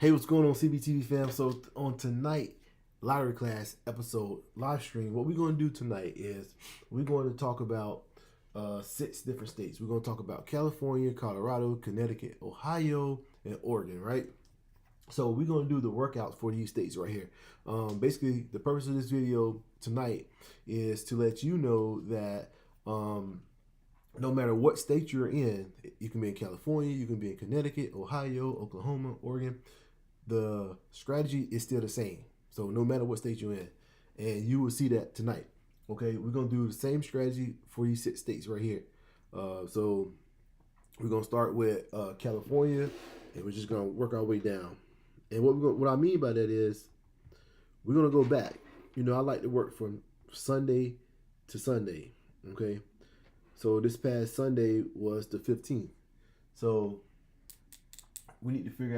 Hey, what's going on, CBTV fam? So on tonight lottery class episode live stream, what we're going to do tonight is we're going to talk about 6 different states. We're going to talk about California, Colorado, Connecticut, Ohio, and Oregon, right? So we're going to do the workouts for these states right here. Basically, the purpose of this video tonight is to let you know that no matter what state you're in, you can be in California, you can be in Connecticut, Ohio, Oklahoma, Oregon, the strategy is still the same. So no matter what state you're in, and you will see that tonight. Okay, we're gonna do the same strategy for these 6 states right here. So we're gonna start with California, and we're just gonna work our way down. And what I mean by that is we're gonna go back. You know, I like to work from Sunday to Sunday. Okay, so this past Sunday was the 15th. So we need to find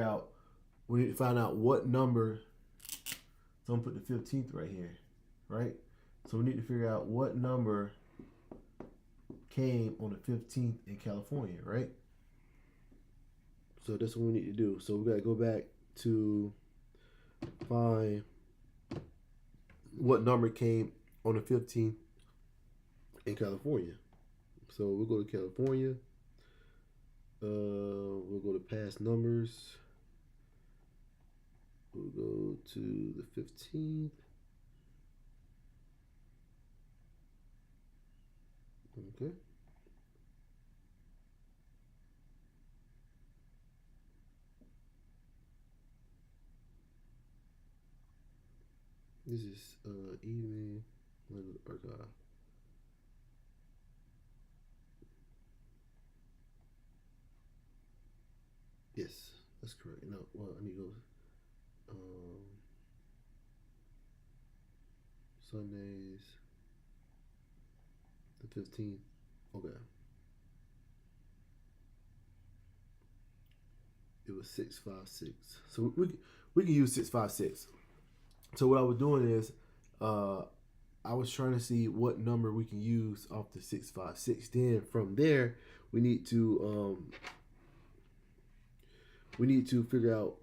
out what number. So I'm gonna put the 15th right here, right? So we need to figure out what number came on the 15th in California, right? So that's what we need to do. So we gotta go back to find what number came on the 15th in California. So we'll go to California. We'll go to past numbers. We'll go to the 15th. Okay. This is evening archive. Yes, that's correct. No, well, I need to go. Sundays, the 15th. Okay. It was 656. So we can use 656. So what I was doing is I was trying to see what number we can use off the 656. Then from there we need to figure out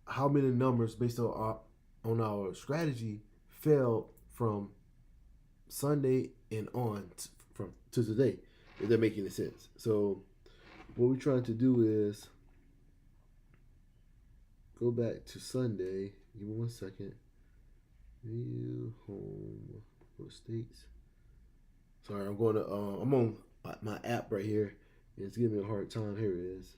how many numbers based on our strategy fell from Sunday and on to today, if that makes any sense. So what we're trying to do is go back to Sunday. Give me 1 second. View home for states. Sorry, I'm going to I'm on my app right here. It's giving me a hard time. Here it is.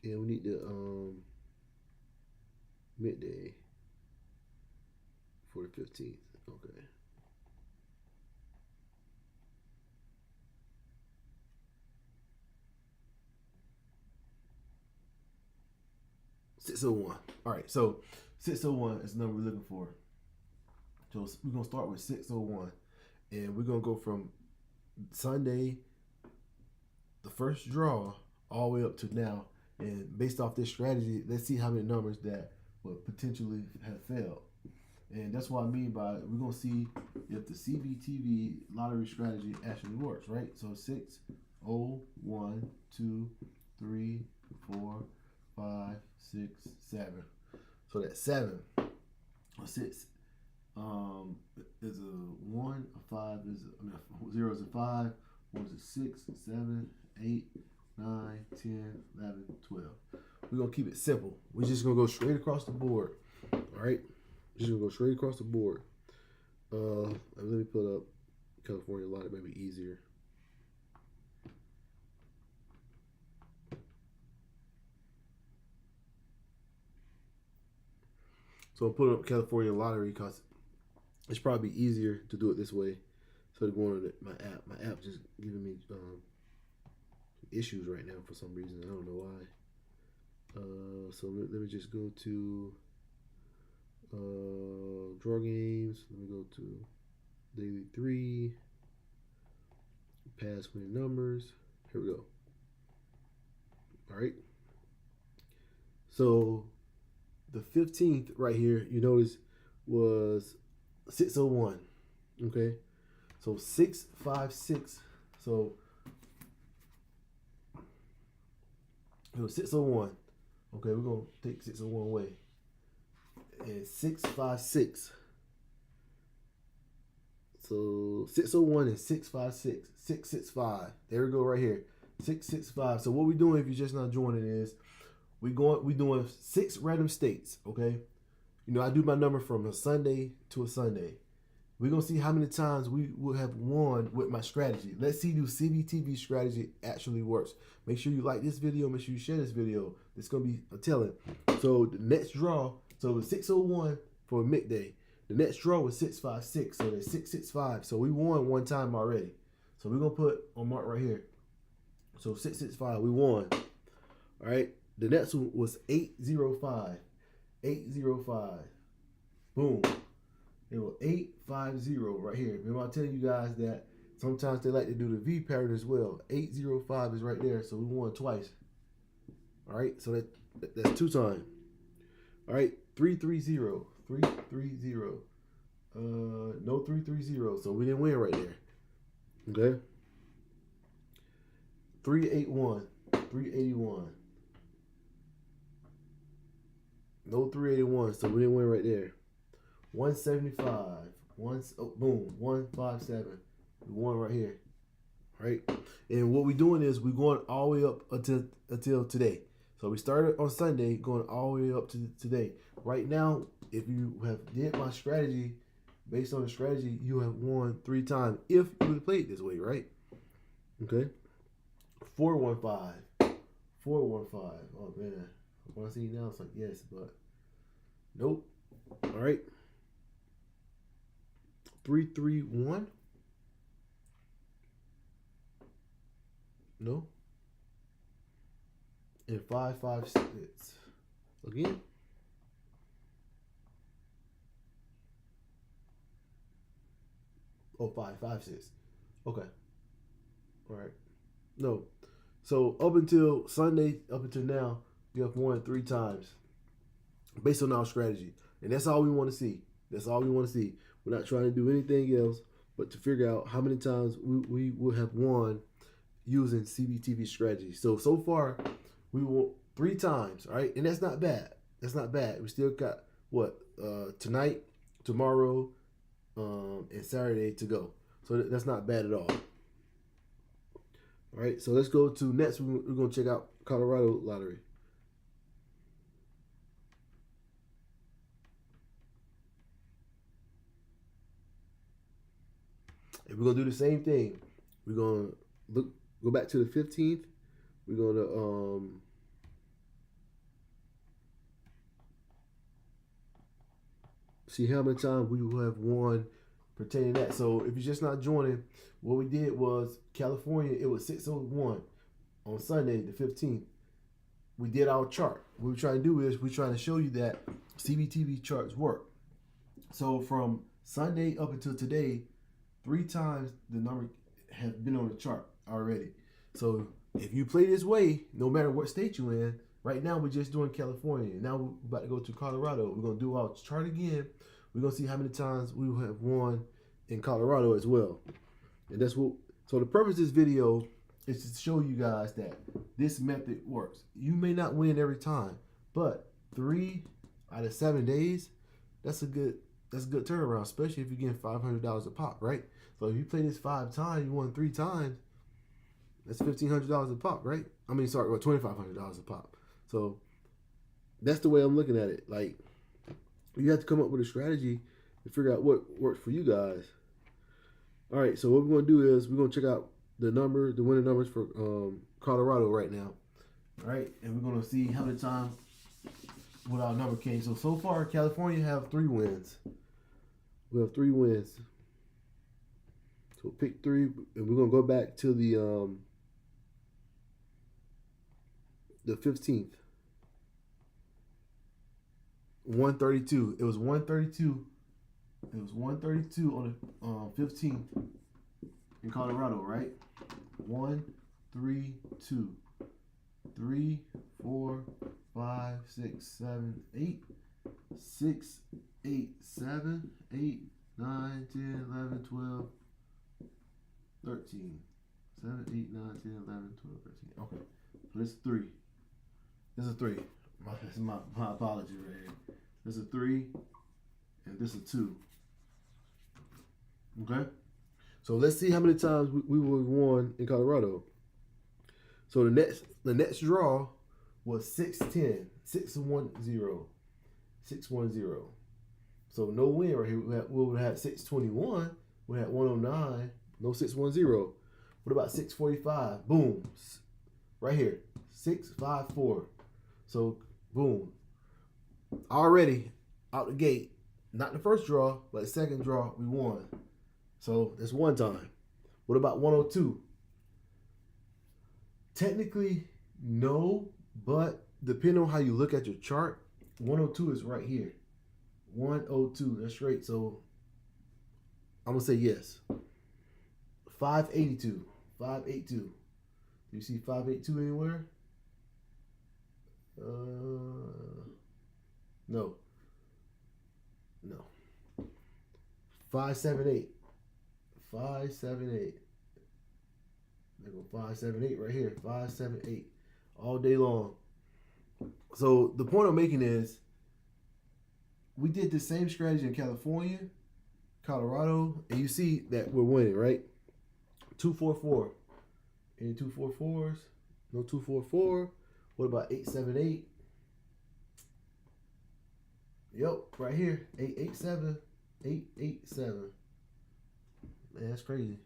And we need the midday for the 15th. Okay. $601. All right, so 601 is the number we're looking for. So we're gonna start with 601, and we're gonna go from Sunday, the first draw, all the way up to now. And based off this strategy, let's see how many numbers that would potentially have failed. And that's what I mean by we're gonna see if the CBTV lottery strategy actually works, right? So 6, 0, 1, 2, 3, 4, 5, 6, 7. So that's 7. A 6 is a 1, a 5 is a 0 is a 5, 1 is a 6, 7, 8, 9, 10, 11, 12. We're gonna keep it simple. We're just gonna go straight across the board. All right, just gonna go straight across the board. Let me put up California lottery, it may be easier. So I'll put up California lottery because it's probably easier to do it this way. So to go on my app. My app just giving me issues right now for some reason. I don't know why. So let me just go to draw games. Let me go to daily 3, pass winning numbers. Here we go. All right. So the 15th right here, you notice, was 601. Okay. So 656. So It was 601. Okay, we're gonna take 601 away. And 656. So 601 and 656. 665. There we go right here. 665. So what we're doing if you're just not joining is we doing 6 random states, okay? You know, I do my number from a Sunday to a Sunday. We're going to see how many times we will have won with my strategy. Let's see do CBTV strategy actually works. Make sure you like this video. Make sure you share this video. It's going to be a telling. So the next draw, so it was 601 for a midday. The next draw was 656, so there's 665. So we won one time already. So we're going to put on mark right here. So 665, we won. All right. The next one was 805. 805. Boom. It was 850 right here. Remember I telling you guys that sometimes they like to do the V pattern as well. 805 is right there, so we won twice. All right, so that's 2 times. All right, 330. 330. No 330, so we didn't win right there. Okay. 381. 381. No 381, so we didn't win right there. 175. Boom. 157. We won right here. Right? And what we're doing is we're going all the way up until today. So we started on Sunday, going all the way up to today. Right now, if you have did my strategy, based on the strategy, you have won 3 times if you would play it this way, right? Okay. 415. 415. Oh man. When I see it now, it's like yes, but nope. All right. 331. No. And 556. Again. Oh, 556. Okay. All right. No. So up until Sunday, up until now, you have won 3 times based on our strategy. And that's all we want to see. That's all we want to see. We're not trying to do anything else but to figure out how many times we will have won using CBTV strategy. So far, we won 3 times, all right? And that's not bad. That's not bad. We still got, what, tonight, tomorrow, and Saturday to go. So that's not bad at all. All right, so let's go to next. We're going to check out Colorado Lottery. And we're going to do the same thing. We're going to go back to the 15th. We're going to see how many times we will have won pertaining to that. So if you're just not joining, what we did was California, it was 601 on Sunday, the 15th. We did our chart. What we're trying to do is we're trying to show you that CBTV charts work. So from Sunday up until today, 3 times the number have been on the chart already. So if you play this way, no matter what state you're in, right now we're just doing California. Now we're about to go to Colorado. We're going to do our chart again. We're going to see how many times we have won in Colorado as well. And that's what, so the purpose of this video is to show you guys that this method works. You may not win every time, but 3 out of 7 days, that's a good turnaround, especially if you're getting $500 a pop, right? So if you play this 5 times, you won 3 times, that's $1,500 a pop, right? I mean, sorry, well, $2,500 a pop. So that's the way I'm looking at it. Like, you have to come up with a strategy to figure out what works for you guys. All right, so what we're going to do is we're going to check out the winning numbers for Colorado right now. All right, and we're going to see how many times what our number came. So far, California have 3 wins. We have 3 wins. So pick 3, and we're going to go back to the 15th. 132. It was 132. It was 132 on the 15th in Colorado, right? 1, 3, 2, 3, 4, 5, 6, 7, 8, 6, 8, 7, 8, 9, 10, 11, 12, 13. 7, 8, 9, 10, 11, 12, 13. Okay. So that's 3. This is a 3. This is my apology right here. This is a 3, and this is a 2. Okay? So let's see how many times we won in Colorado. So the next draw was 610, 610, 610. So no win right here. We would have had 621. We had 109. No 610. What about 645? Boom. Right here. 654. So boom. Already out the gate. Not the first draw, but the second draw, we won. So that's one time. What about 102? Technically, no, but depending on how you look at your chart, 102 is right here. 102, that's straight. So I'm gonna say yes. 582. 582. Do you see 582 anywhere? No. No. 578. 578. There go 578 right here. 578. All day long. So the point I'm making is we did the same strategy in California, Colorado, and you see that we're winning, right? 244. Any 244s? No 244. What about 878? Yep, right here. 887. 887. Man, that's crazy.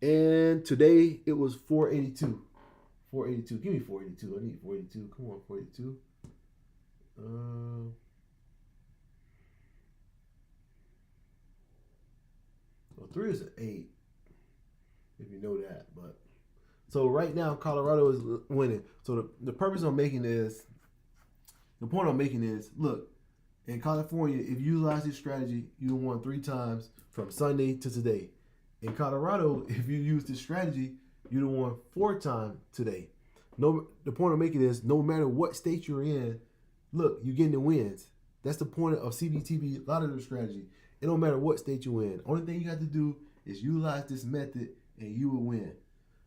And today it was 482. 482. Give me 482. I need 482. Come on, 482. Well, 3 is an 8. If you know that, but so right now Colorado is winning. So the purpose I'm making is, the point I'm making is, look, in California, if you utilize this strategy, you won 3 times from Sunday to today. In Colorado, if you use this strategy, you won 4 times today. No, the point I'm making is, no matter what state you're in, look, you're getting the wins. That's the point of CBTV lottery strategy. It don't matter what state you in. Only thing you have to do is utilize this method, and you will win.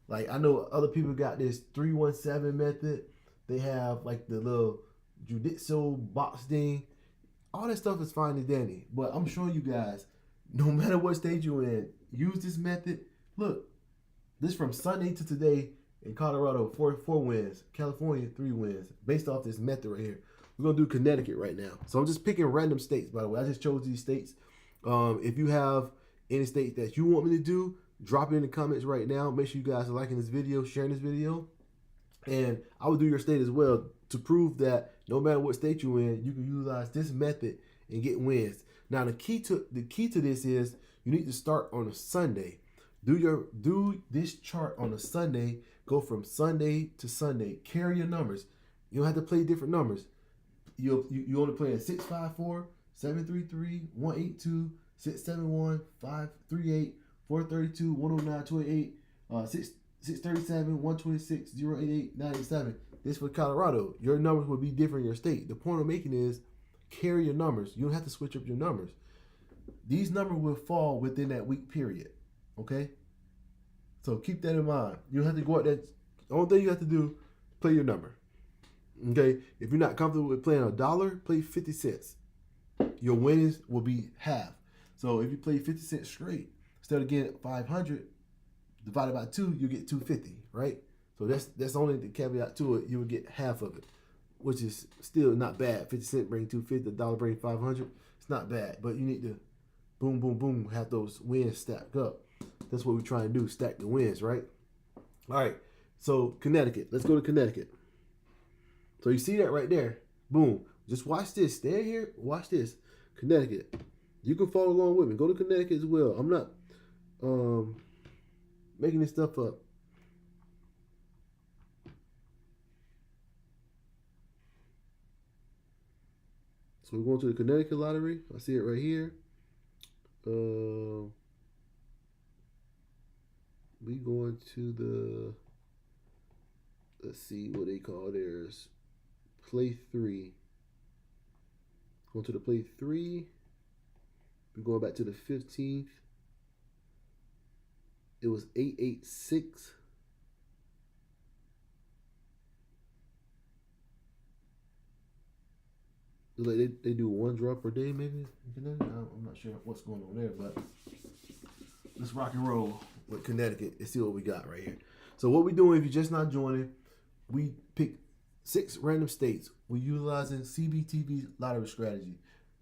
Like, I know other people got this 317 method. They have like the little judicial box thing. All that stuff is fine and dandy. But I'm showing you guys, no matter what state you're in, use this method. Look, this from Sunday to today in Colorado, 4 wins. California, 3 wins. Based off this method right here. We're going to do Connecticut right now. So I'm just picking random states, by the way. I just chose these states. If you have any state that you want me to do, drop it in the comments right now. Make sure you guys are liking this video, sharing this video. And I will do your state as well to prove that no matter what state you're in, you can utilize this method and get wins. Now the key to this is you need to start on a Sunday. Do this chart on a Sunday. Go from Sunday to Sunday. Carry your numbers. You don't have to play different numbers. You only play in 654, 733, 182, 671, 538, 432, 109, 28, 637, 126, 088, 97. This for Colorado. Your numbers will be different in your state. The point I'm making is carry your numbers. You don't have to switch up your numbers. These numbers will fall within that week period. Okay? So keep that in mind. You don't have to go out there. The only thing you have to do, play your number. Okay? If you're not comfortable with playing $1, play 50 cents. Your winnings will be half. So if you play 50 cents straight, instead of getting 500 divided by 2, you get 250, right? So that's only the caveat to it. You will get half of it, which is still not bad. 50 cents bring 250, $1 bring 500. It's not bad, but you need to boom, boom, boom, have those wins stacked up. That's what we're trying to do, stack the wins, right? All right, so Connecticut. Let's go to Connecticut. So you see that right there. Boom. Just watch this. Stand here. Watch this. Connecticut. You can follow along with me. Go to Connecticut as well. I'm not making this stuff up. So we're going to the Connecticut lottery. I see it right here. We going to the, let's see what they call theirs. Play 3. Going to the play 3. We're going back to the 15th. It was 886. like they do one draw per day, maybe. I'm not sure what's going on there, but let's rock and roll with Connecticut and see what we got right here. So what we doing, if you're just not joining, we pick 6 random states. We're utilizing CBTV lottery strategy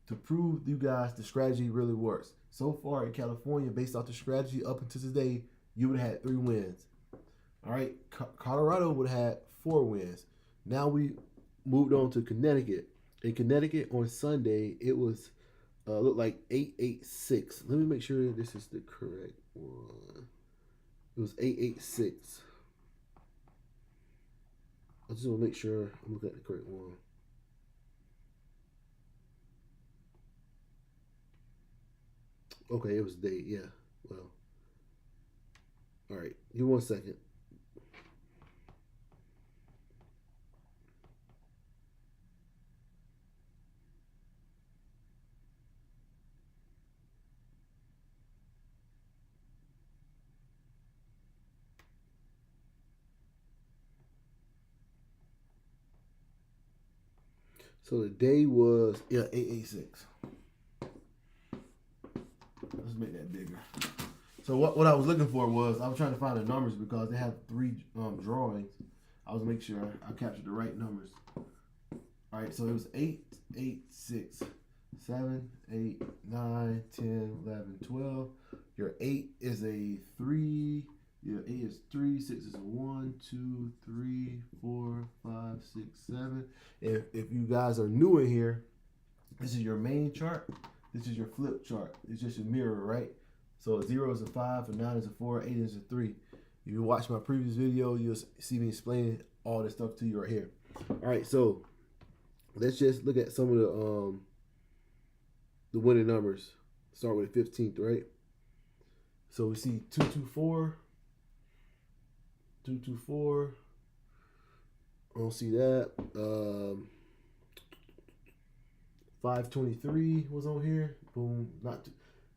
to prove you guys the strategy really works. So far in California, based off the strategy up until today, you would have had 3 wins. All right, Colorado would have had 4 wins. Now we moved on to Connecticut. In Connecticut on Sunday, it was looked like 886. Let me make sure this is the correct one. It was 886. I just want to make sure I'm looking at the correct one. Okay, it was day. Yeah. Well. All right. Give me 1 second. So the day was 886. Let's make that bigger. So what I was looking for was I was trying to find the numbers because they have 3 drawings. I was making sure I captured the right numbers. All right, so it was 8, 8, 6, 7, 8, 9, 10, 11, 12. Your 8 is a 3. Your 8 is 3. 6 is a 1, 2, 3, 4, 5, 6, 7. If you guys are new in here, this is your main chart. This is your flip chart. It's just a mirror, right? So a 0 is a 5, a 9 is a 4, 8 is a 3. If you watch my previous video, you'll see me explaining all this stuff to you right here. All right, so let's just look at some of the winning numbers. Start with the 15th, right? So we see 224. 224. I don't see that. 523 was on here. Boom.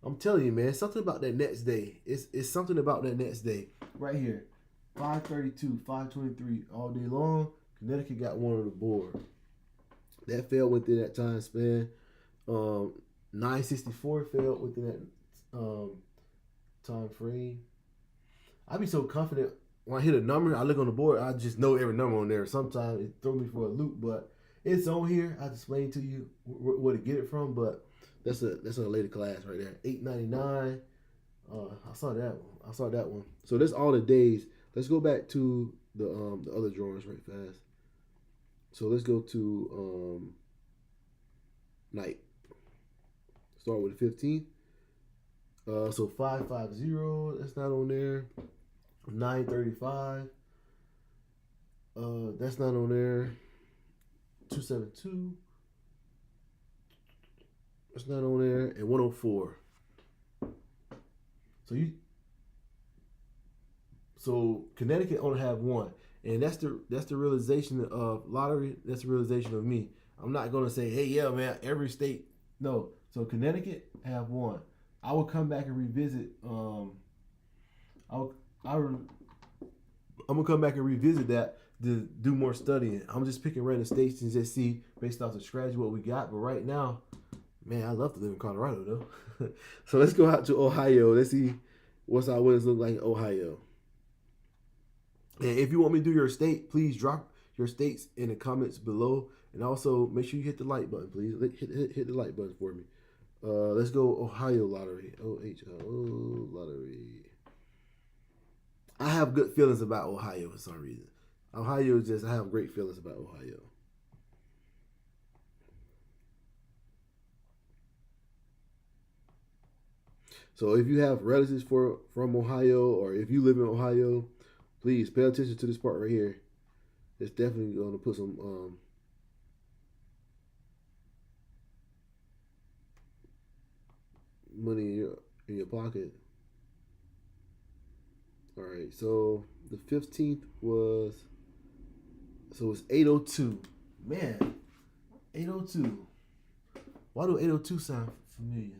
I'm telling you, man, something about that next day. It's something about that next day. Right here. 532, 523 all day long. Connecticut got one on the board. That fell within that time span. 964 fell within that time frame. I'd be so confident when I hit a number, I look on the board, I just know every number on there. Sometimes it throws me for a loop, but it's on here. I explain to you where to get it from, but that's a later class right there. 899. I saw that one. So that's all the days. Let's go back to the other drawings right fast. So let's go to night. Start with the 15th. So 550, that's not on there. 935. That's not on there. 272. That's not on there. And 104. So Connecticut only have 1. And that's the realization of lottery. That's the realization of me. I'm not gonna say, hey, yeah, man, every state. No. So Connecticut have 1. I will come back and revisit. I'm gonna come back and revisit that to do more studying. I'm just picking random states and just see based off the strategy what we got. But right now, man, I love to live in Colorado though. So let's go out to Ohio. Let's see what's our winners look like in Ohio. And if you want me to do your state, please drop your states in the comments below. And also make sure you hit the like button, please. Hit the like button for me. Let's go Ohio lottery. OHO lottery. I have good feelings about Ohio for some reason. Ohio is just, I have great feelings about Ohio. So if you have relatives from Ohio, or if you live in Ohio, please pay attention to this part right here. It's definitely going to put some money in your pocket. All right, so the 15th was, so it's 802. Man, 802. Why do 802 sound familiar?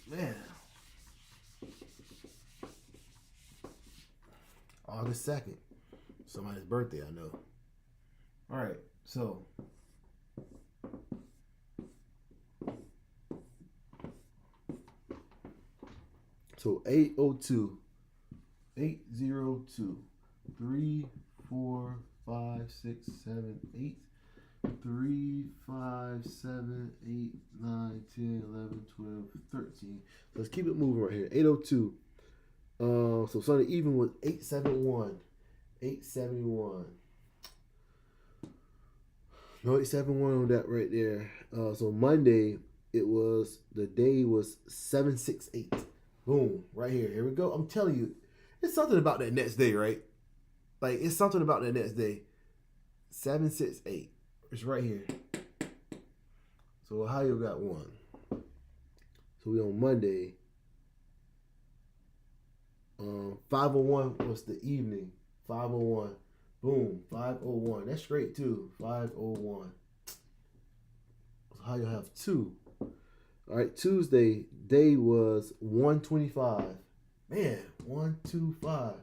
Man. August 2nd. Somebody's birthday, I know. All right, so So 802. 802. 3, 4, 5, 6, 7, 8. 3, 5, 7, 8, 9, 10, 11, 12, 13. So let's keep it moving right here. 802. So Sunday evening was 871. 871. No 871 on that right there. So Monday, the day was 768. Boom, right here. Here we go. I'm telling you, it's something about that next day, right? Like, it's something about that next day. 768. It's right here. So Ohio got one. So we on Monday. 501 was the evening. 501. Boom. 501. That's great too. 501. So Ohio have two. All right. Tuesday day was 125. Man, 125.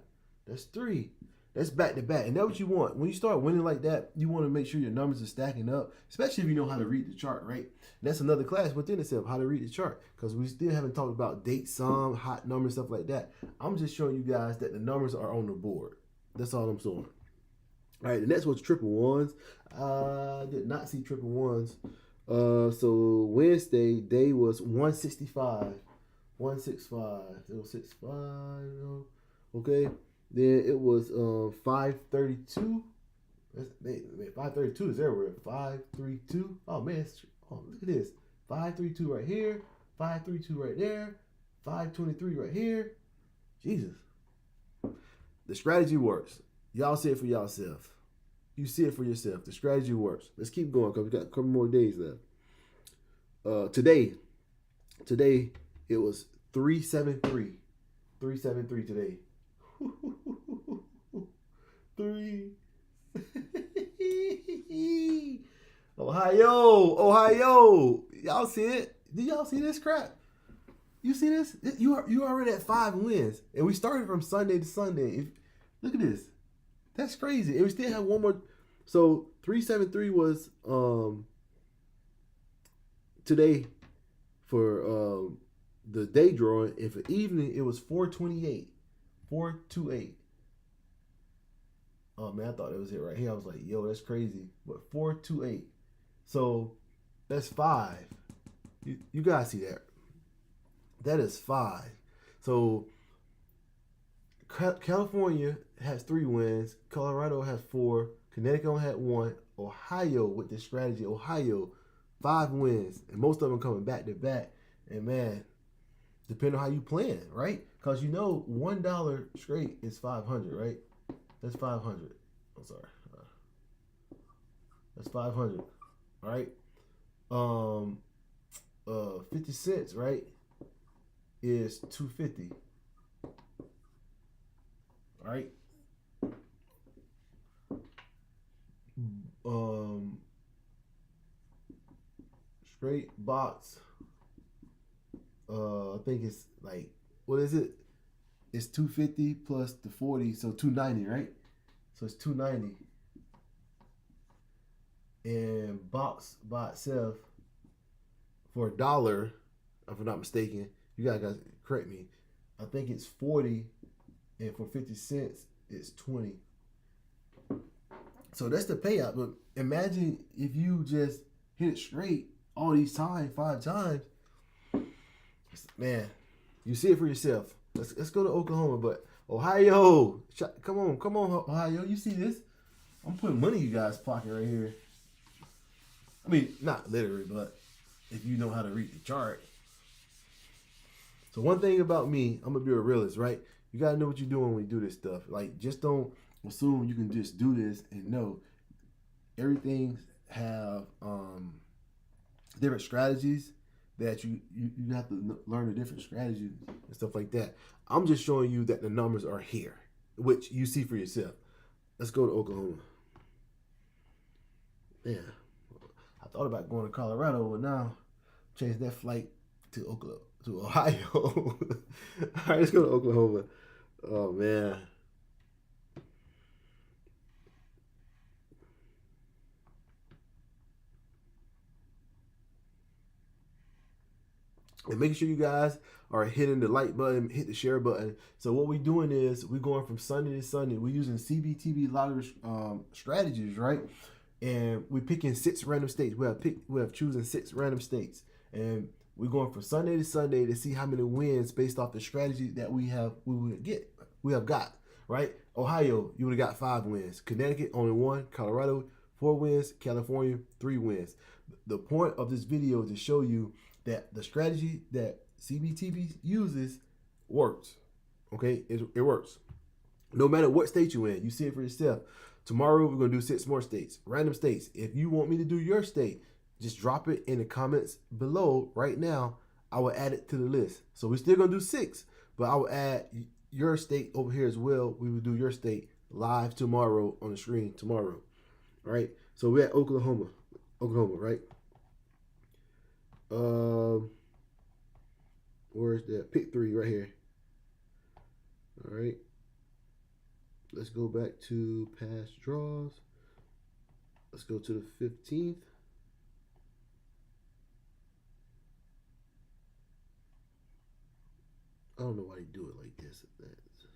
That's three. That's back to back. And that's what you want. When you start winning like that, you want to make sure your numbers are stacking up, especially if you know how to read the chart, right? And that's another class within itself, how to read the chart, because we still haven't talked about date sum, hot numbers, stuff like that. I'm just showing you guys that the numbers are on the board. That's all I'm showing. All right, the next one's triple ones. I did not see triple ones. So Wednesday, day was 165. 165. 065. Okay. Then it was 532. 532 is everywhere. 532. Oh man, look at this. 532 right here. 532 right there. 523 right here. Jesus. The strategy works. Y'all see it for yourself. You see it for yourself. The strategy works. Let's keep going because we got a couple more days left. Today it was 373. 373 today. 3. Ohio. Y'all see it? Did y'all see this crap? You see this? You already at 5 wins, and we started from Sunday to Sunday. Look at this. That's crazy. And we still have one more. So 373 was today for the day drawing, and for evening it was 428. 428. Oh man, I thought that was it right here. I was like, yo, that's crazy. But 428. So that's 5. You guys see that? That is 5. So California has 3 wins. Colorado has 4. Connecticut had 1. Ohio, with this strategy, Ohio, 5 wins. And most of them coming back to back. And man, depending on how you plan, right? Because you know $1 straight is 500, right? That's 500. I'm sorry. That's 500. All right. 50 cents, right, is 250. All right. Straight box. I think it's like, what is it? It's 250 plus the 40, so 290, right? So it's 290. And box by itself for $1, if I'm not mistaken, you guys correct me, I think it's 40, and for 50 cents it's 20. So that's the payout. But imagine if you just hit it straight all these times, 5 times. Man, you see it for yourself. Let's go to Oklahoma, but Ohio, come on, Ohio. You see this? I'm putting money in you guys' pocket right here. I mean, not literally, but if you know how to read the chart. So one thing about me, I'm gonna be a realist, right? You gotta know what you're doing when you do this stuff. Like, just don't assume you can just do this and know. Everything have different strategies that you have to learn the different strategies and stuff like that. I'm just showing you that the numbers are here, which you see for yourself. Let's go to Oklahoma. Yeah, I thought about going to Colorado, but now change that flight to Ohio. All right, let's go to Oklahoma. Oh man. And making sure you guys are hitting the like button, hit the share button. So what we're doing is we're going from Sunday to Sunday. We're using CBTV lottery strategies, right? And we're picking 6 random states. We have chosen 6 random states, and we're going from Sunday to Sunday to see how many wins based off the strategy that we have got, right? Ohio, you would have got 5 wins. Connecticut, only 1. Colorado, 4 wins. California, 3 wins. The point of this video is to show you that the strategy that CBTV uses works. Okay, it works. No matter what state you're in, you see it for yourself. Tomorrow we're gonna do 6 more states, random states. If you want me to do your state, just drop it in the comments below right now. I will add it to the list. So we're still gonna do 6, but I will add your state over here as well. We will do your state live tomorrow on the screen tomorrow. All right. So we're at Oklahoma, right? Where's that? Pick 3 right here. All right. Let's go back to past draws. Let's go to the 15th. I don't know why they do it like this. That's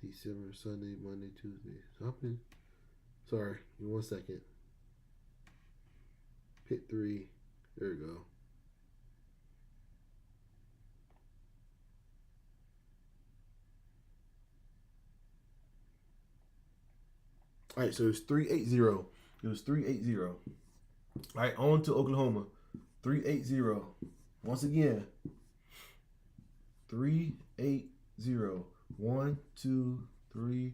December, Sunday, Monday, Tuesday. Something. Sorry, give me 1 second. Pick 3. There we go. All right, so it's 380. It was 380. All right, on to Oklahoma. 380. Once again, 380. 1, 2, 3,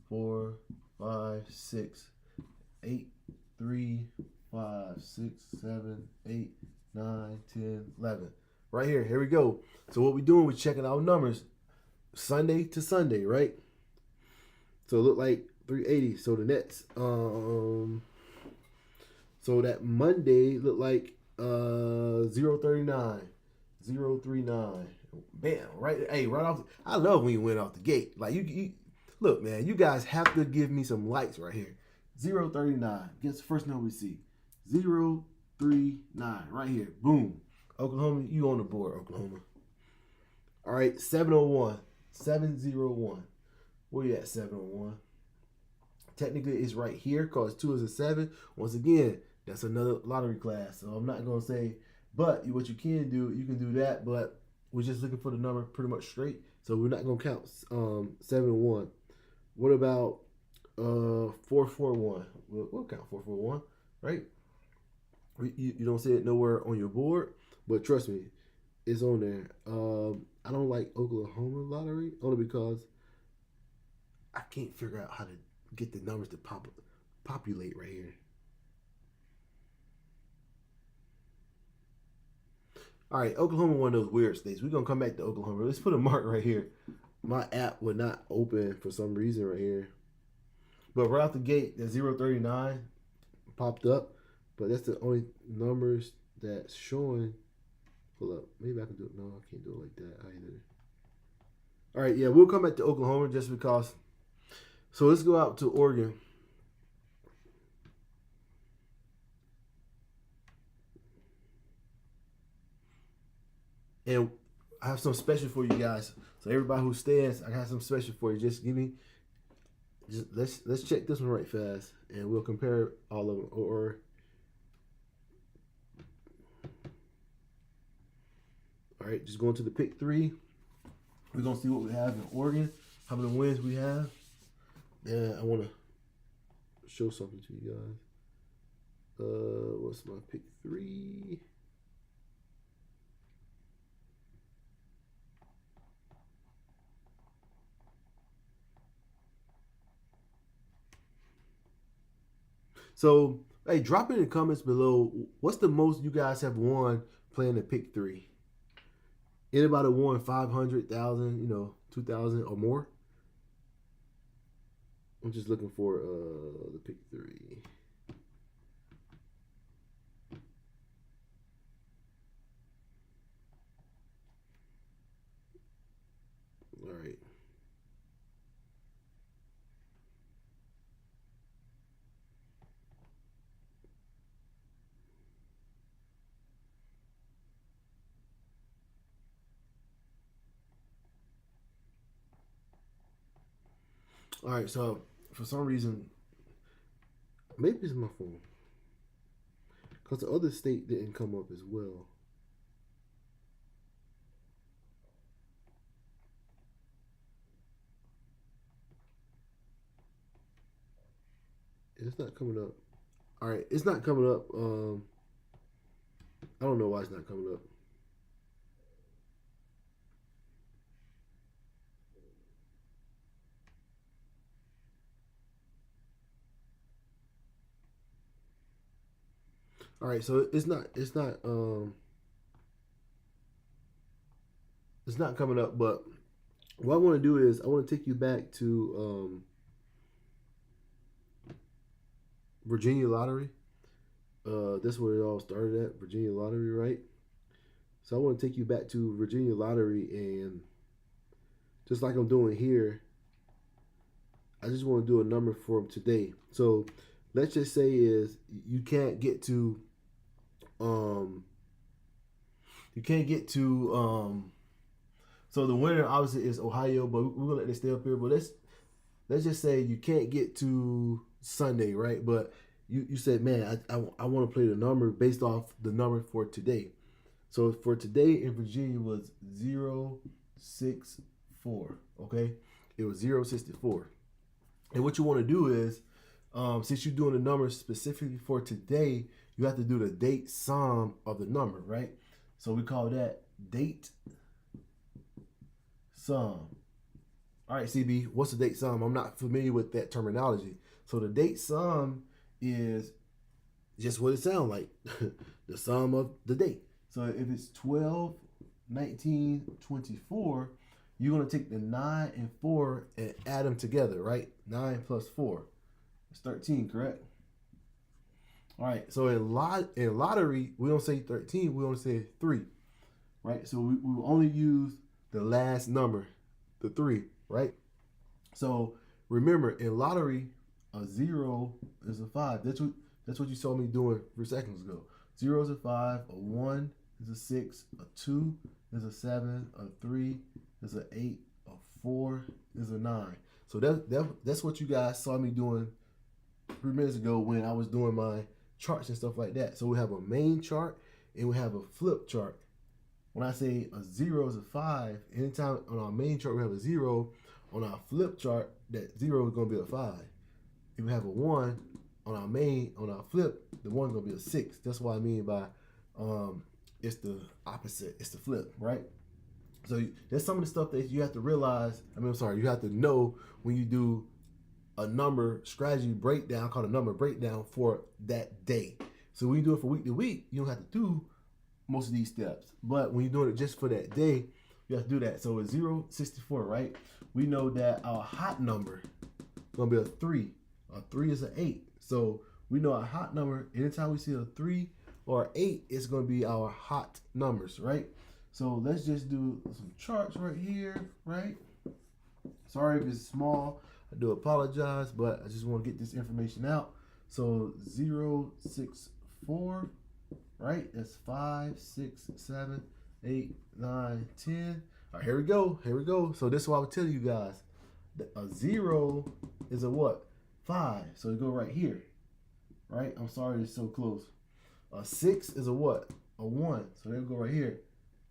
4, 5, 6, 8, 3, 5, 6, 7, 8, 9, 10, 11. Right here. Here we go. So what we're doing, we're checking our numbers Sunday to Sunday, right? So it looked like 380. So the next, so that Monday looked like 039, 039. Bam! Right, hey, right off. I love when you went off the gate. Like you look, man. You guys have to give me some likes right here. 039. Guess the first number we see. 039. Right here. Boom. Oklahoma, you on the board, Oklahoma. All right, 701. 701. Where you at, 701? Technically, it's right here because 2 is a 7. Once again, that's another lottery class. So I'm not going to say, but what you can do, you can do that, but we're just looking for the number pretty much straight. So we're not going to count 7 and 1. What about 441? We'll count 441, right? You don't see it nowhere on your board, but trust me, it's on there. I don't like Oklahoma lottery only because I can't figure out how to get the numbers to populate right here. All right, Oklahoma, one of those weird states. We're going to come back to Oklahoma. Let's put a mark right here. My app would not open for some reason right here. But right out the gate, that 039 popped up. But that's the only numbers that's showing. Hold up. Maybe I can do it. No, I can't do it like that either. All right, yeah, we'll come back to Oklahoma just because. So let's go out to Oregon. And I have some special for you guys. So everybody who stands, I got some special for you. Just let's check this one right fast, and we'll compare all of them. All right, just going to the pick 3. We're gonna see what we have in Oregon, how many wins we have. And I want to show something to you guys. What's my pick 3? So, hey, drop it in the comments below. What's the most you guys have won playing the pick 3? Anybody won 500,000, 2,000 or more? I'm just looking for the pick 3. All right. All right, so for some reason, maybe it's my phone, because the other state didn't come up as well. It's not coming up. All right, it's not coming up. I don't know why it's not coming up. All right, so it's not coming up. But what I want to do is I want to take you back to Virginia Lottery. That's where it all started at, Virginia Lottery, right? So I want to take you back to Virginia Lottery, and just like I'm doing here, I just want to do a number for today. So let's just say is you can't get to so the winner obviously is Ohio, but we're gonna let this stay up here. But let's just say you can't get to Sunday, right? But you said, man, I want to play the number based off the number for today. So for today in Virginia was 064. Okay, it was 064. And what you want to do is, since you're doing the number specifically for today, you have to do the date sum of the number, right? So we call that date sum. All right, CB, what's the date sum? I'm not familiar with that terminology. So the date sum is just what it sounds like, the sum of the date. So if it's 12, 19, 24, you're going to take the 9 and 4 and add them together, right? 9 plus 4. It's 13, correct? All right, so in lottery, we don't say 13, we only say 3, right? So we only use the last number, the 3, right? So remember, in lottery, a 0 is a 5. That's what you saw me doing 3 seconds ago. 0 is a 5, a 1 is a 6, a 2 is a 7, a 3 is a 8, a 4 is a 9. So that's what you guys saw me doing 3 minutes ago when I was doing my charts and stuff like that. So we have a main chart and we have a flip chart. When I say a 0 is a 5, anytime on our main chart we have a 0, on our flip chart, that 0 is going to be a 5. If we have a 1 on our flip, the 1 is going to be a 6. That's what I mean by it's the opposite. It's the flip, right? So there's some of the stuff that you have to realize. You have to know when you do a number strategy breakdown, called a number breakdown for that day. So when you do it for week to week, you don't have to do most of these steps. But when you're doing it just for that day, you have to do that. So it's 064, right? We know that our hot number is going to be a 3. A 3 is an 8. So we know our hot number, anytime we see a 3 or 8, it's going to be our hot numbers, right? So let's just do some charts right here, right? Sorry if it's small. I do apologize, but I just want to get this information out. So 064, right? That's 5, 6, 7, 8, 9, 10. All right, here we go. Here we go. So this is what I would tell you guys. A 0 is a what? 5. So you go right here, right? I'm sorry it's so close. A 6 is a what? A 1. So they'll go right here.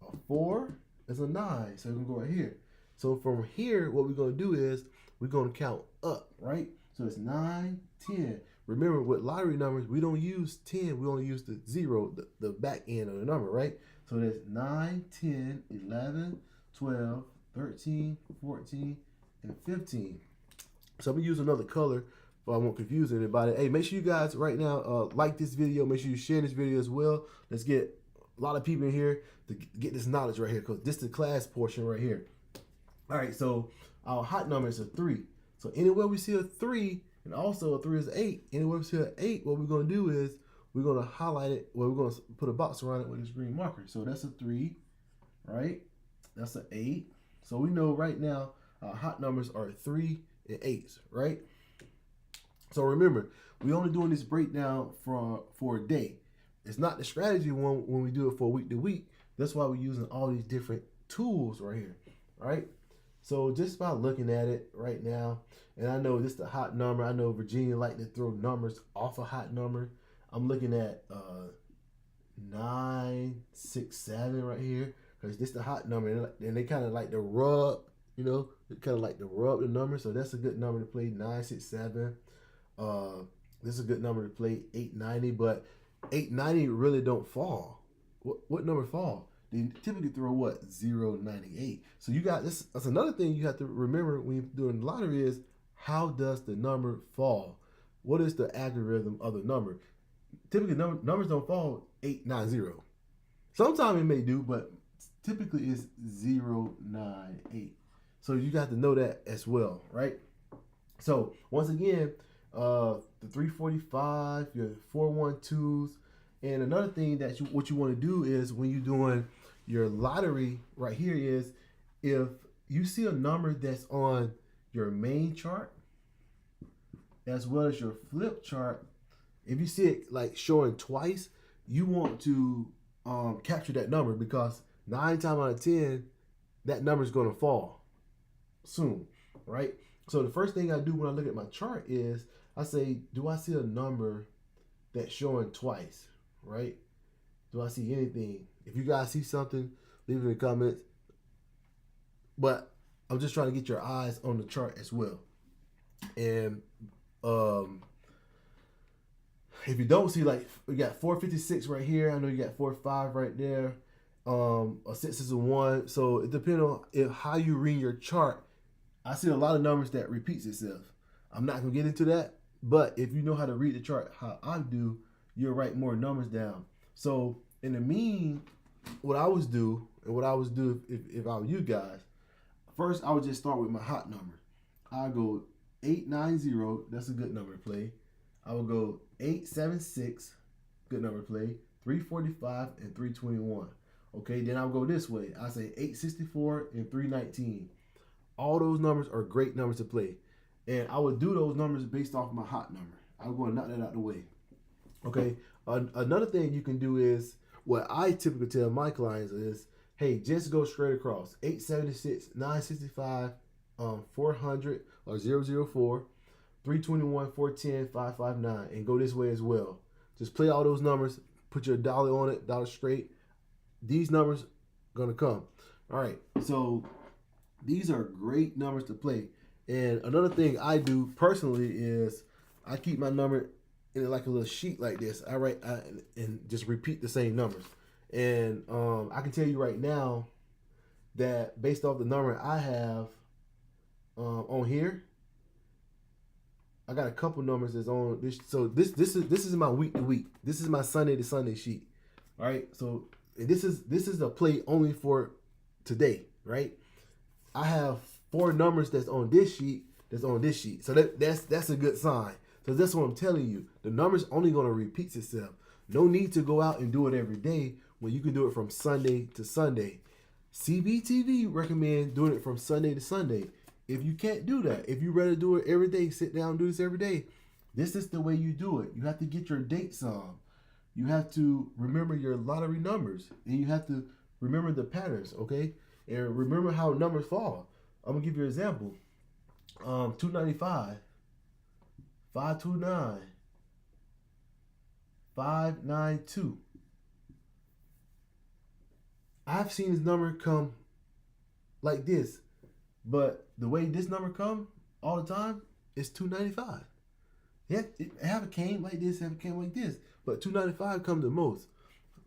A 4 is a 9. So they're going to go right here. So from here, what we're going to do is we're going to count up, right? So it's 9, 10. Remember, with lottery numbers, we don't use 10. We only use the 0, the back end of the number, right? So that's 9, 10, 11, 12, 13, 14, and 15. So I'm going to use another color so I won't confuse anybody. Hey, make sure you guys right now like this video. Make sure you share this video as well. Let's get a lot of people in here to get this knowledge right here, because this is the class portion right here. All right, so our hot number is a 3. So anywhere we see a 3, and also a 3 is an 8, anywhere we see an 8, what we're going to do is we're going to highlight it, we're going to put a box around it with this green marker. So that's a 3, right? That's an 8. So we know right now our hot numbers are 3 and 8s, right? So remember, we only doing this breakdown for a day. It's not the strategy one when we do it for week to week. That's why we're using all these different tools right here, right? So just by looking at it right now, and I know this is the hot number. I know Virginia like to throw numbers off a hot number. I'm looking at 967 right here because this is the hot number, and they kind of like to rub, they kind of like to rub the number. So that's a good number to play, 967. This is a good number to play, 890, but 890 really don't fall. What number fall? They typically throw what? 098. So you got this. That's another thing you have to remember when you're doing the lottery is how does the number fall? What is the algorithm of the number? Typically, numbers don't fall 890. Sometimes it may do, but typically it's 098. So you got to know that as well, right? So once again, the 345, your 412s, and another thing that what you want to do is when you're doing your lottery right here is if you see a number that's on your main chart as well as your flip chart, if you see it like showing twice, you want to capture that number because 9 times out of 10, that number is going to fall soon, right? So the first thing I do when I look at my chart is I say, do I see a number that's showing twice, right? Do I see anything? If you guys see something, leave it in the comments. But I'm just trying to get your eyes on the chart as well. And if you don't see, like, we got 456 right here. I know you got 45 right there. A 6 is a 1. So it depends on how you read your chart. I see a lot of numbers that repeats itself. I'm not going to get into that. But if you know how to read the chart how I do, you'll write more numbers down. So in the what I would do if I were you guys, first I would just start with my hot number. I'll go 890, that's a good number to play. I will go 876, good number to play, 345 and 321. Okay, then I'll go this way. I say 864 and 319. All those numbers are great numbers to play. And I would do those numbers based off my hot number. I'm going to knock that out the way. Okay. Another thing you can do is what I typically tell my clients is, hey, just go straight across 876, 965, 400 or 004, 321, 410, 559, and go this way as well. Just play all those numbers, put your dollar on it, dollar straight. These numbers are going to come. All right. So these are great numbers to play. And another thing I do personally is I keep my number in like a little sheet like this. I write and just repeat the same numbers. And I can tell you right now that based off the number I have on here, I got a couple numbers that's on this. So this is my week to week. This is my Sunday to Sunday sheet. All right. So this is a play only for today, right? I have 4 numbers that's on this sheet. So that's a good sign. So that's what I'm telling you. The number's only going to repeat itself. No need to go out and do it every day when you can do it from Sunday to Sunday. CBTV recommend doing it from Sunday to Sunday. If you can't do that, if you rather do it every day, sit down and do this every day, this is the way you do it. You have to get your dates on. You have to remember your lottery numbers. And you have to remember the patterns, okay? And remember how numbers fall. I'm going to give you an example. 295, 529, 592. I've seen this number come like this, but the way this number come all the time is 295. It haven't came like this, haven't came like this, but 295 comes the most.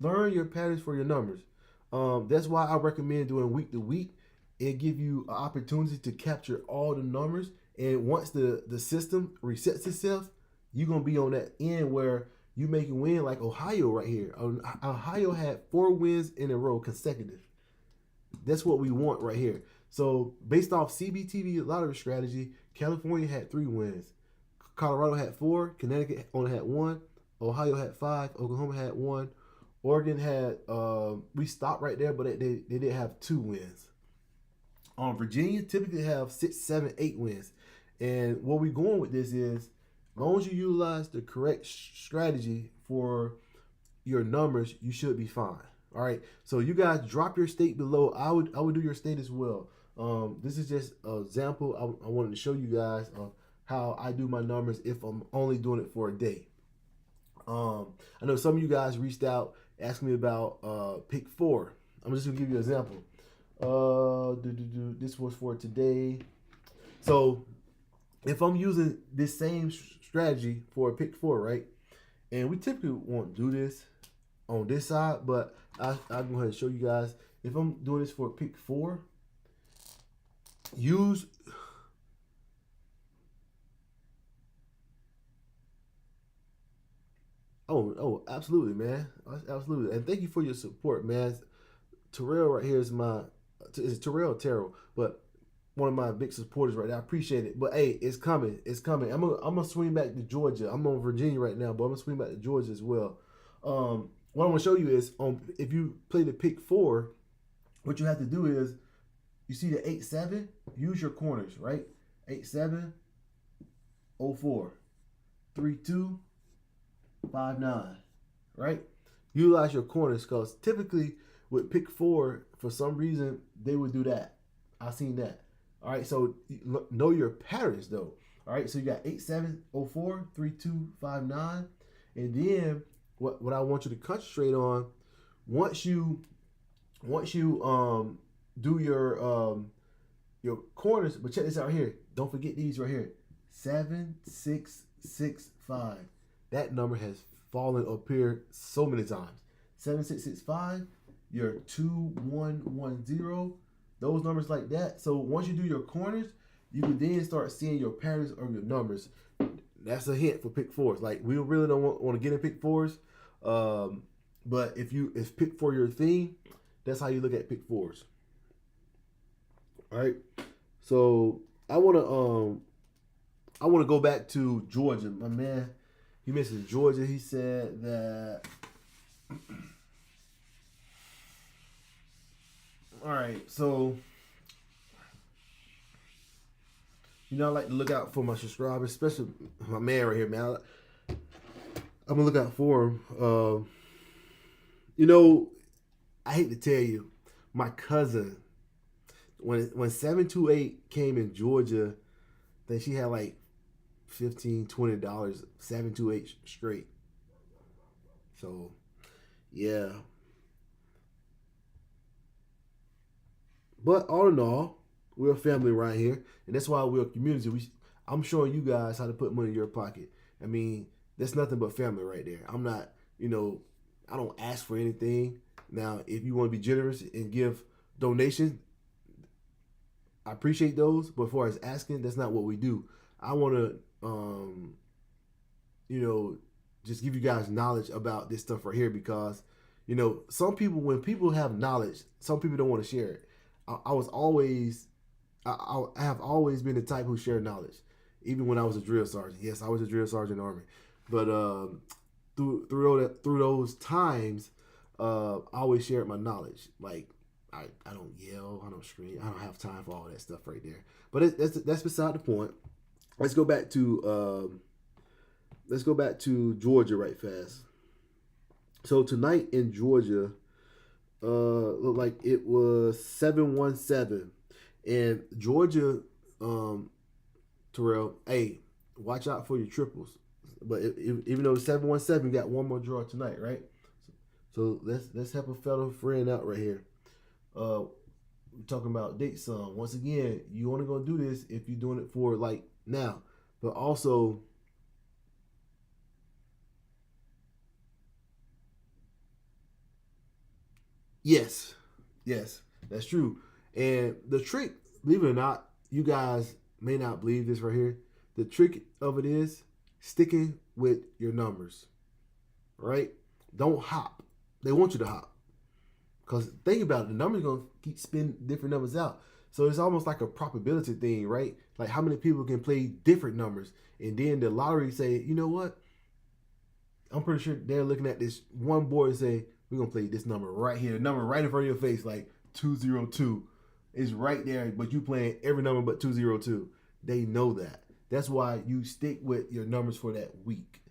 Learn your patterns for your numbers. That's why I recommend doing week to week. It give you an opportunity to capture all the numbers, and once the system resets itself, you're gonna be on that end where you make a win like Ohio right here. Ohio had 4 wins in a row consecutive. That's what we want right here. So based off CBTV lottery strategy, California had 3 wins. Colorado had 4. Connecticut only had 1. Ohio had 5. Oklahoma had 1. Oregon had, we stopped right there, but they did have 2 wins. Virginia typically have 6, 7, 8 wins. And what we're going with this is, as long as you utilize the correct strategy for your numbers, you should be fine. All right. So you guys drop your state below. I would do your state as well. This is just an example. I wanted to show you guys how I do my numbers if I'm only doing it for a day. I know some of you guys reached out asking me about pick 4. I'm just gonna give you an example. This was for today. So if I'm using this same strategy for a pick 4, right? And we typically won't do this on this side, but I'll go ahead and show you guys. If I'm doing this for a pick 4, use absolutely, man. Absolutely. And thank you for your support, man. Terrell right here is Terrell, but one of my big supporters right now. I appreciate it. But hey, it's coming. It's coming. I'm gonna swing back to Georgia. I'm on Virginia right now, but I'm gonna swing back to Georgia as well. What I'm gonna show you is if you play the pick 4, what you have to do is you see the 8-7, use your corners, right? 8-7, 0-4, 3-2, 5-9, right? Utilize your corners because typically with pick 4, for some reason, they would do that. I've seen that. All right, so know your patterns though. All right, so you got 8-7, 0-4, 3-2, 5-9. And then what I want you to concentrate on, once you do your corners, but check this out here. Don't forget these right here. 7, 6, 6, 5. That number has fallen up here so many times. 7, 6, 6, 5. Your 2, 1, 1, 0. Those numbers like that. So once you do your corners, you can then start seeing your patterns of your numbers. That's a hint for pick 4s. Like we really don't want to get in pick 4s. But if pick 4 your theme, that's how you look at pick 4s. All right. So I wanna go back to Georgia. My man, he mentioned Georgia. He said that. All right, so I like to look out for my subscribers, especially my man right here, man. I'm gonna look out for him. I hate to tell you, my cousin, when 728 came in Georgia, then she had like $15, $20, 728 straight. So, yeah. But all in all, we're a family right here, and that's why we're a community. I'm showing you guys how to put money in your pocket. I mean, that's nothing but family right there. I'm not, I don't ask for anything. Now, if you want to be generous and give donations, I appreciate those. But as far as asking, that's not what we do. I want to, just give you guys knowledge about this stuff right here because, some people, when people have knowledge, some people don't want to share it. I have always been the type who shared knowledge, even when I was a drill sergeant. Yes, I was a drill sergeant in the Army, but through those times, I always shared my knowledge. Like I don't yell, I don't scream, I don't have time for all that stuff right there. But that's beside the point. Let's go back to Georgia right fast. So tonight in Georgia. Looked like it was 7-1-7, and Georgia, Terrell. Hey, watch out for your triples. But even though it's 7-1-7, you got one more draw tonight, right? So let's help a fellow friend out right here. We're talking about date sum. Once again, you only gonna do this if you're doing it for like now, but also. Yes, that's true. And the trick, believe it or not, you guys may not believe this right here. The trick of it is sticking with your numbers, right? Don't hop. They want you to hop. Because think about it, the numbers going to keep spinning different numbers out. So it's almost like a probability thing, right? Like how many people can play different numbers. And then the lottery say, you know what? I'm pretty sure they're looking at this one board and say, we're going to play this number right here. The number right in front of your face, like 202 is right there, but you playing every number but 202. They know that. That's why you stick with your numbers for that week.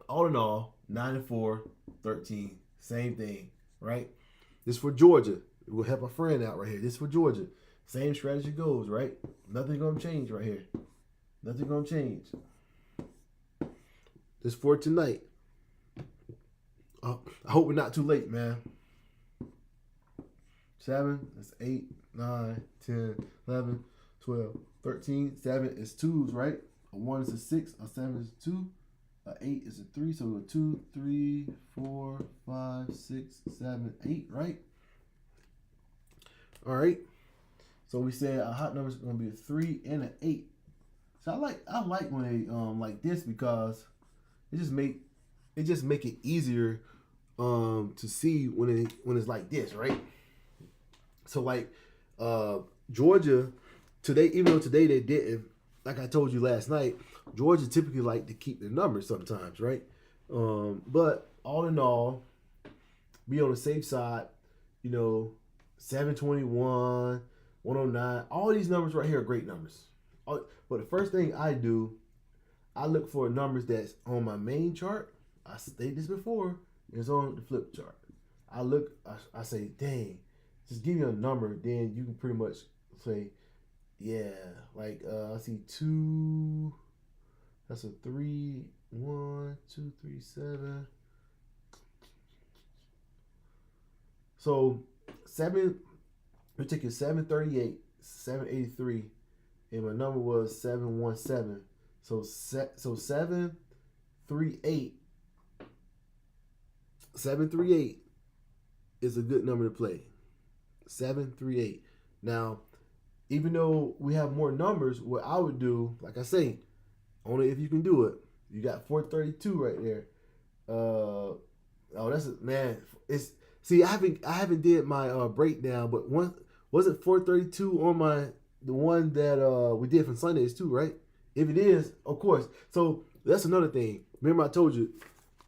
All in all, 9-4, 13, same thing, right? This for Georgia. We'll help a friend out right here. This for Georgia. Same strategy goes, right? Nothing gonna change right here. Nothing gonna change. This for tonight. I hope we're not too late, man. 7, that's 8, 9, 10, 11, 12, 13. 7 is 2s, right? A 1 is a 6, a 7 is a 2, a 8 is a 3. So we go 2, 3, 4, 5, 6, 7, 8, right? All right. So we said a hot number is gonna be a 3 and an 8. So I like when they like this because it just make it easier to see when it's like this, right? So like Georgia today, even though today they didn't, like I told you last night, Georgia typically like to keep the numbers sometimes, right? But all in all, be on the safe side, 721, 109, all these numbers right here are great numbers. But the first thing I do, I look for numbers that's on my main chart. I stated this before, it's on the flip chart. I say, dang, just give me a number, then you can pretty much say, yeah, like I see 2, that's a 3, 1, 2, 3, 7. So 7, we're taking 738, 783, and my number was 717. So 738, 738 is a good number to play. 738. Now, even though we have more numbers, what I would do, like I say, only if you can do it. You got 432 right there. Oh, that's man. It's see, I haven't did my breakdown, but wasn't 432 on the one that we did from Sundays too, right? If it is, of course. So that's another thing. Remember, I told you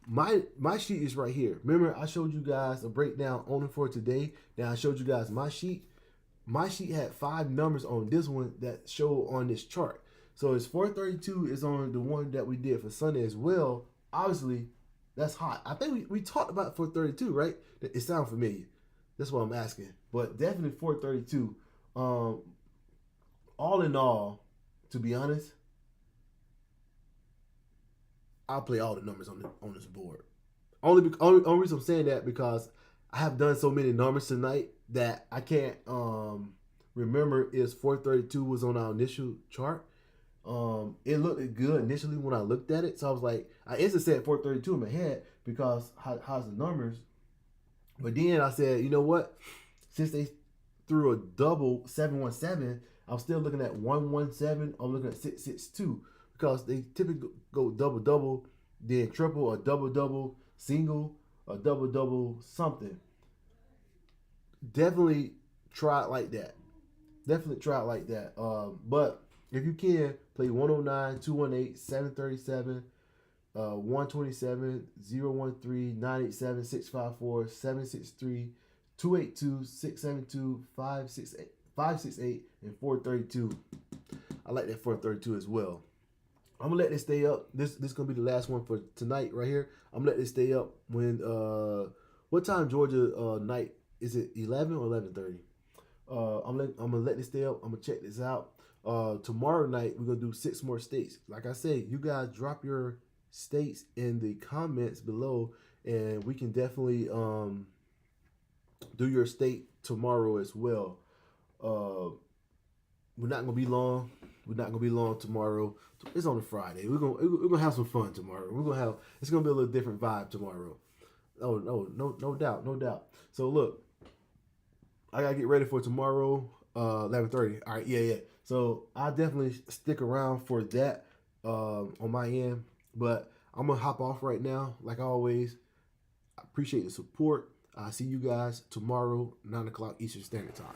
my sheet is right here. Remember, I showed you guys a breakdown only for today. Now I showed you guys my sheet. My sheet had 5 numbers on this one that show on this chart. So it's 432 is on the one that we did for Sunday as well. Obviously, that's hot. I think we talked about 432, right? It sounds familiar. That's what I'm asking. But definitely 432. All in all, to be honest, I'll play all the numbers on this board. Only reason I'm saying that because I have done so many numbers tonight that I can't remember if 432 was on our initial chart. It looked good initially when I looked at it, so I was like, I instantly said 432 in my head because how's the numbers? But then I said, you know what? Since they threw a double 717, I'm still looking at 117. I'm looking at 662 because they typically go double double, then triple or double double, single or double double something. Definitely try it like that. Definitely try it like that. But if you can, play 109, 218, 737, 127, 013, 987, 654, 763, 282, 672, 568, and 432. I like that 432 as well. I'm gonna let this stay up. This is gonna be the last one for tonight right here. I'm gonna let this stay up when what time Georgia night is it? 11 or 11:30? I'm gonna let this stay up. I'm gonna check this out. Tomorrow night we're gonna do 6 more states. Like I say, you guys drop your states in the comments below, and we can definitely do your state tomorrow as well. We're not gonna be long. We're not gonna be long tomorrow. It's on a Friday. We're gonna have some fun tomorrow. It's gonna be a little different vibe tomorrow. Oh no doubt. So look, I gotta get ready for tomorrow, 11:30. All right, yeah. So I'll definitely stick around for that on my end. But I'm gonna hop off right now. Like always, I appreciate the support. I'll see you guys tomorrow, 9 o'clock Eastern Standard Time.